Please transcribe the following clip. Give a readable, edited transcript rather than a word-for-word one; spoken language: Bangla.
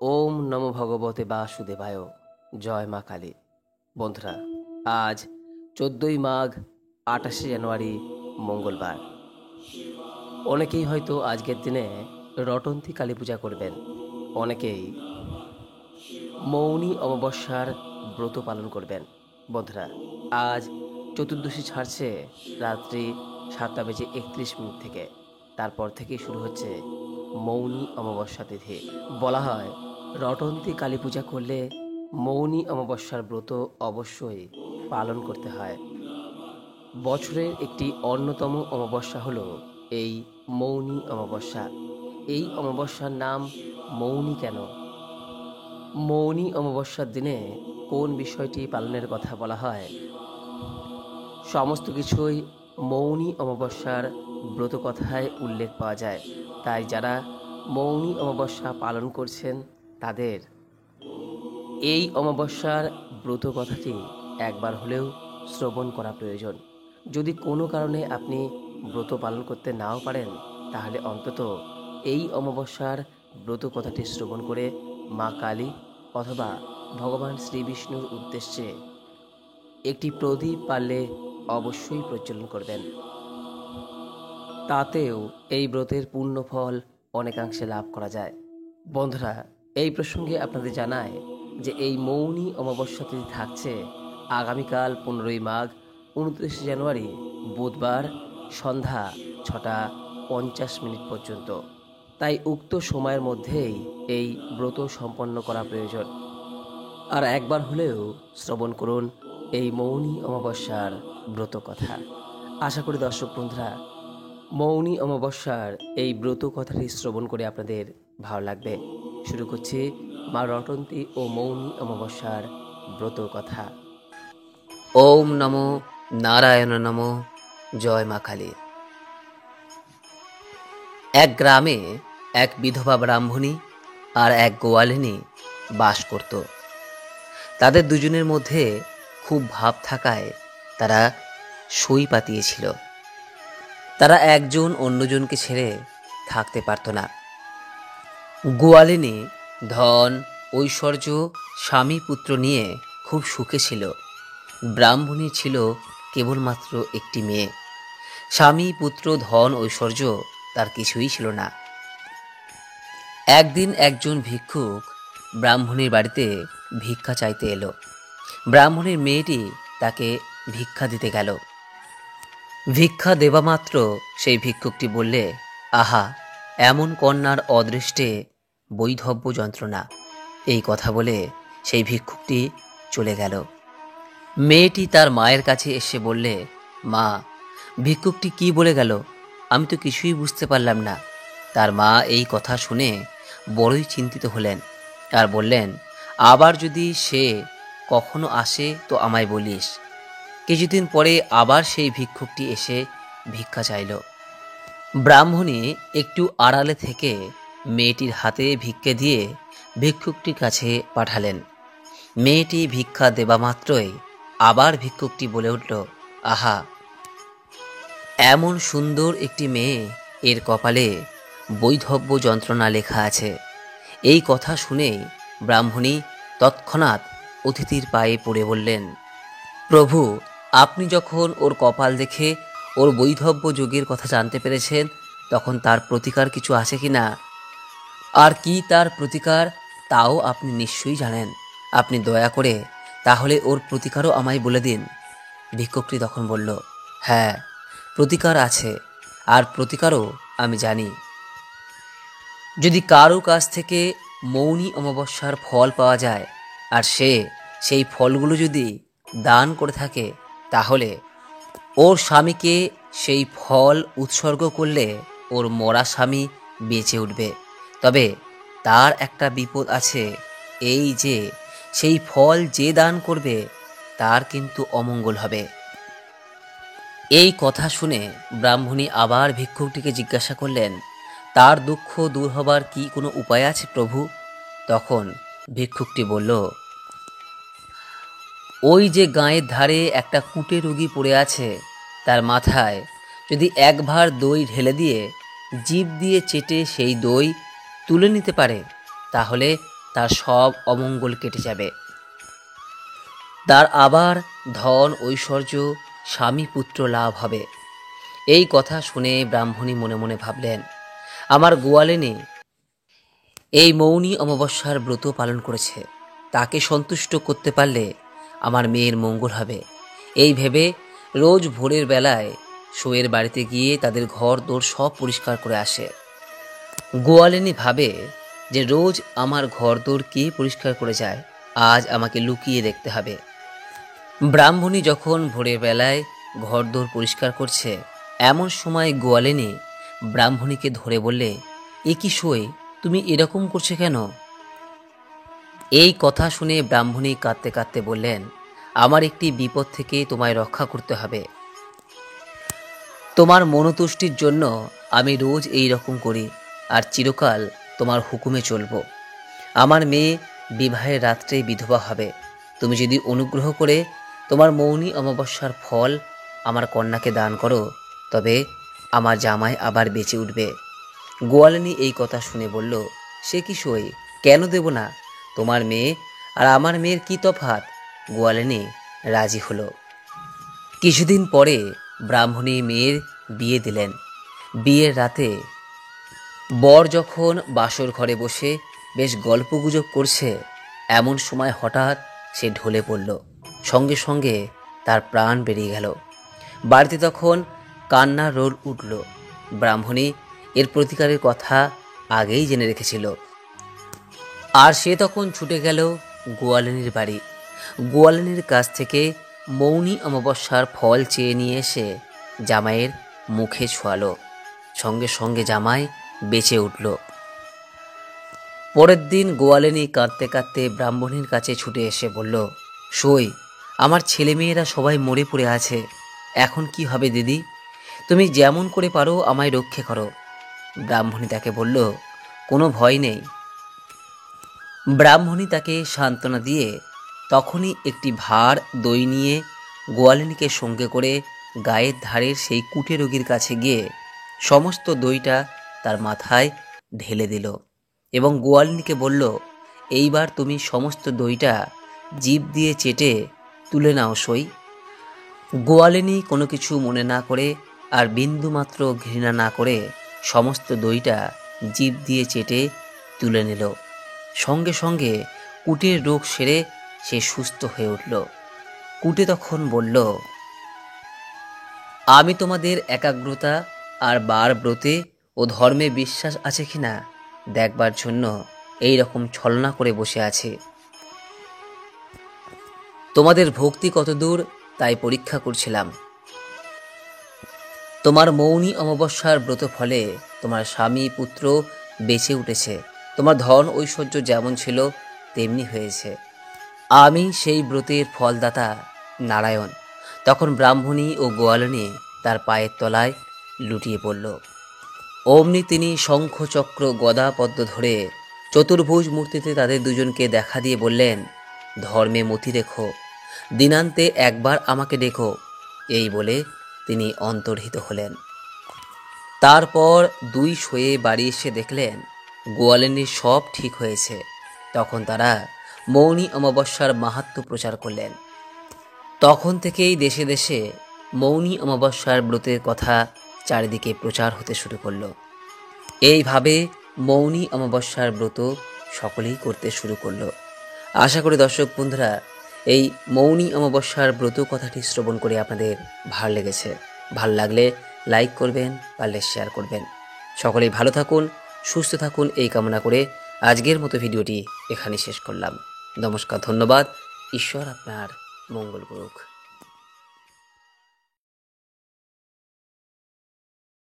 ওম নমো ভগবতে বাসুদেবায়। জয় মা কালী। বন্ধুরা, আজ 14ই মাঘ, 28শে জানুয়ারি, মঙ্গলবার। অনেকেই হয়তো আজকের দিনে রটন্তী কালী পূজা করবেন। অনেকেই মৌনী অমাবস্যার ব্রত পালন করবেন। বন্ধুরা, আজ চতুর্দশী ছাড়ছে রাত্রি 7:31 থেকে। তারপর থেকেই শুরু হচ্ছে মৌনী অমাবস্যা তিথি। বলা হয় রটন্তী কালী পূজা করলে মৌনী অমাবস্যার ব্রত অবশ্যই পালন করতে হয়। বছরের একটি অন্যতম অমাবস্যা হলো এই মৌনী অমাবস্যা। এই অমাবস্যার নাম মৌনী কেন? মৌনী অমাবস্যার দিনে কোন বিষয়টি পালনের কথা বলা হয়? সমস্ত কিছুই মৌনী অমাবস্যার ব্রতকথায় উল্লেখ পাওয়া যায়। তাই যারা মৌনী অমাবস্যা পালন করছেন তাদের এই অমাবস্যার ব্রত কথাটি একবার হলেও শ্রবণ করা প্রয়োজন। যদি কোনো কারণে আপনি ব্রত পালন করতে নাও পারেন, তাহলে অন্তত এই অমাবস্যার ব্রত কথাটি শ্রবণ করে মা কালী অথবা ভগবান শ্রী বিষ্ণুর উদ্দেশ্যে একটি প্রদীপ পারলে অবশ্যই প্রজ্বলন করবেন। তাতেও এই ব্রতের পূর্ণ ফল অনেকাংশে লাভ করা যায়। বন্ধুরা, এই প্রসঙ্গে আপনাদের জানায় যে এই মৌনী অমাবস্যা তিথি থাকছে আগামীকাল 15ই মাঘ, 29শে জানুয়ারি, বুধবার সন্ধ্যা 6:50 পর্যন্ত। তাই উক্ত সময়ের মধ্যেই এই ব্রত সম্পন্ন করা প্রয়োজন। আর একবার হলেও শ্রবণ করুন এই মৌনী অমাবস্যার ব্রত কথা। আশা করি দর্শক বন্ধুরা, মৌনী অমাবস্যার এই ব্রত কথাটি শ্রবণ করে আপনাদের ভালো লাগবে। শুরু করছি মা রটন্তী ও মৌনী অমাবস্যার ব্রত কথা। ওম নমো নারায়ণ নমো। জয় মা কালী। এক গ্রামে এক বিধবা ব্রাহ্মণী আর এক গোয়ালিনী বাস করত। তাদের দুজনের মধ্যে খুব ভাব থাকায় তারা সই পাতিয়েছিল। তারা একজন অন্যজনকে ছেড়ে থাকতে পারত না। গোয়ালিনী ধন, ঐশ্বর্য, স্বামী পুত্র নিয়ে খুব সুখে ছিল। ব্রাহ্মণী ছিল কেবলমাত্র একটি মেয়ে। স্বামী পুত্র, ধন, ঐশ্বর্য তার কিছুই ছিল না। একদিন একজন ভিক্ষুক ব্রাহ্মণীর বাড়িতে ভিক্ষা চাইতে এলো। ব্রাহ্মণীর মেয়েটি তাকে ভিক্ষা দিতে গেল। ভিক্ষা দেবা মাত্র সেই ভিক্ষুকটি বললে, আহা, এমন কন্যার অদৃষ্টে বৈধব্য যন্ত্রণা। এই কথা বলে সেই ভিক্ষুকটি চলে গেল। মেয়েটি তার মায়ের কাছে এসে বললে, মা, ভিক্ষুকটি কি বলে গেল? আমি তো কিছুই বুঝতে পারলাম না। তার মা এই কথা শুনে বড়ই চিন্তিত হলেন আর বললেন, আবার যদি সে কখনো আসে তো আমায় বলিস। কিছুদিন পরে আবার সেই ভিক্ষুকটি এসে ভিক্ষা চাইল। ব্রাহ্মণী একটু আড়ালে থেকে মেয়েটির হাতে ভিক্ষে দিয়ে ভিক্ষুকটির কাছে পাঠালেন। মেয়েটি ভিক্ষা দেবা মাত্রই আবার ভিক্ষুকটি বলে উঠল, আহা, এমন সুন্দর একটি মেয়ে, এর কপালে বৈধব্য যন্ত্রণা লেখা আছে। এই কথা শুনে ব্রাহ্মণী তৎক্ষণাৎ অতিথির পায়ে পড়ে বললেন, প্রভু, আপনি যখন ওর কপাল দেখে ওর বৈধব্য যোগের কথা জানতে পেরেছেন, তখন তার প্রতিকার কিছু আছে কি না? আর কি তার প্রতিকার তাও আপনি নিশ্চয়ই জানেন। আপনি দয়া করে তাহলে ওর প্রতিকারও আমায় বলে দিন। ভিক্ষুকটি তখন বলল, হ্যাঁ, প্রতিকার আছে, আর প্রতিকারও আমি জানি। যদি কারো কাছ থেকে মৌনী অমাবস্যার ফল পাওয়া যায় আর সে সেই ফলগুলো যদি দান করে থাকে, তাহলে ওর স্বামীকে সেই ফল উৎসর্গ করলে ওর মরা স্বামী বেঁচে উঠবে। তবে তার একটা বিপদ আছে, এই যে সেই ফল যে দান করবে তার কিন্তু অমঙ্গল হবে। এই কথা শুনে ব্রাহ্মণী আবার ভিক্ষুকটিকে জিজ্ঞাসা করলেন, তার দুঃখ দূর হবার কি কোনো উপায় আছে প্রভু? তখন ভিক্ষুকটি বলল, ওই যে গাঁয়ের ধারে একটা কুটে রোগী পড়ে আছে, তার মাথায় যদি এক ভাঁড় দই ঢেলে দিয়ে জিভ দিয়ে চেটে সেই দই তুলে নিতে পারে, তাহলে তার সব অমঙ্গল কেটে যাবে। তার আবার ধন ঐশ্বর্য স্বামী পুত্র লাভ হবে। এই কথা শুনে ব্রাহ্মণী মনে মনে ভাবলেন, আমার গোয়ালিনী এই মৌনী অমাবস্যার ব্রত পালন করেছে, তাকে সন্তুষ্ট করতে পারলে আমার মেয়ের মঙ্গল হবে। এই ভেবে রোজ ভোরের বেলায় শোয়ের বাড়িতে গিয়ে তাদের ঘর দোর সব পরিষ্কার করে আসে। গোয়ালিনী ভাবে যে রোজ আমার ঘর দোর কে পরিষ্কার করে যায়, আজ আমাকে লুকিয়ে দেখতে হবে। ব্রাহ্মণী যখন ভোরের বেলায় ঘর দোর পরিষ্কার করছে, এমন সময় গোয়ালিনী ব্রাহ্মণীকে ধরে বললে, এ কি সই, তুমি এরকম করছো কেন? এই কথা শুনে ব্রাহ্মণী কাঁদতে কাঁদতে বললেন, আমার একটি বিপদ থেকে তোমায় রক্ষা করতে হবে। তোমার মনোতুষ্টির জন্য আমি রোজ এই রকম করি, আর চিরকাল তোমার হুকুমে চলব। আমার মেয়ে বিবাহের রাত্রেই বিধবা হবে। তুমি যদি অনুগ্রহ করে তোমার মৌনী অমাবস্যার ফল আমার কন্যাকে দান করো, তবে আমার জামাই আবার বেঁচে উঠবে। গোয়ালিনী এই কথা শুনে বলল, সে কি সই, কেন দেব না? তোমার মেয়ে আর আমার মেয়ের কি তফাৎ? গোয়ালিনী রাজি হলো। কিছুদিন পরে ব্রাহ্মণী মেয়ের বিয়ে দিলেন। বিয়ের রাতে বর যখন বাসর ঘরে বসে বেশ গল্পগুজব করছে, এমন সময় হঠাৎ সে ঢলে পড়ল। সঙ্গে সঙ্গে তার প্রাণ বেরিয়ে গেল। বাড়িতে তখন কান্নার রোল উঠল। ব্রাহ্মণী এর প্রতিকারের কথা আগেই জেনে রেখেছিল, আর সে তখন ছুটে গেল গোয়ালিনীর বাড়ি। গোয়ালিনীর কাছ থেকে মৌনী অমাবস্যার ফল চেয়ে নিয়ে এসে জামাইয়ের মুখে ছোঁয়ালো। সঙ্গে সঙ্গে জামাই বেঁচে উঠল। পরের দিন গোয়ালিনী কাঁদতে কাঁদতে ব্রাহ্মণীর কাছে ছুটে এসে বলল, সই, আমার ছেলেমেয়েরা সবাই মরে পড়ে আছে, এখন কি হবে দিদি? তুমি যেমন করে পারো আমায় রক্ষে করো। ব্রাহ্মণী তাকে বলল, কোনো ভয় নেই। ব্রাহ্মণী তাকে সান্ত্বনা দিয়ে তখনই একটি ভাঁড় দই নিয়ে গোয়ালিনীকে সঙ্গে করে গায়ের ধারের সেই কুটে রোগীর কাছে গিয়ে সমস্ত দইটা তার মাথায় ঢেলে দিল এবং গোয়ালিনীকে বলল, এইবার তুমি সমস্ত দইটা জিভ দিয়ে চেটে তুলে নাও সই। গোয়ালিনী কোনো কিছু মনে না করে আর বিন্দুমাত্র ঘৃণা না করে সমস্ত দইটা জিভ দিয়ে চেটে তুলে নিল। সঙ্গে সঙ্গে কুটের রোগ সেরে সে সুস্থ হয়ে উঠল। কুটে তখন বলল, আমি তোমাদের একাগ্রতা আর বার ব্রতে ও ধর্মে বিশ্বাস আছে কিনা দেখবার জন্য এই রকম ছলনা করে বসে আছি। তোমাদের ভক্তি কতদূর তাই পরীক্ষা করছিলাম। তোমার মৌনী অমাবস্যার ব্রত ফলে তোমার স্বামী পুত্র বেঁচে উঠেছে, তোমার ধন ঐশ্বর্য যেমন ছিল তেমনি হয়েছে। আমি সেই ব্রতের ফলদাতা নারায়ণ। তখন ব্রাহ্মণী ও গোয়ালিনী তার পায়ের তলায় লুটিয়ে পড়ল। অমনি তিনি শঙ্খ চক্র গদা পদ্ম ধরে চতুর্ভুজ মূর্তিতে তাদের দুজনকে দেখা দিয়ে বললেন, ধর্মে মতি রেখো, দিনান্তে একবার আমাকে দেখো। এই বলে তিনি অন্তর্হিত হলেন। তারপর দুই শোয়ে বাড়ি এসে দেখলেন গোয়ালিনীর সব ঠিক হয়েছে। তখন তারা মৌনী অমাবস্যার মাহাত্ম্য প্রচার করলেন। তখন থেকেই দেশে দেশে মৌনী অমাবস্যার ব্রতের কথা চারিদিকে প্রচার হতে শুরু করল। এইভাবে মৌনী অমাবস্যার ব্রত সকলেই করতে শুরু করল। আশা করি দর্শক বন্ধুরা এই মৌনী অমাবস্যার ব্রত কথাটি শ্রবণ করে আপনাদের ভালো লেগেছে। ভালো লাগলে লাইক করবেন, পারলে শেয়ার করবেন। সকলেই ভালো থাকুন, সুস্থ থাকুন এই কামনা করে আজকের মতো ভিডিওটি এখানে শেষ করলাম। নমস্কার, ধন্যবাদ। ঈশ্বর আপনার মঙ্গল করুক।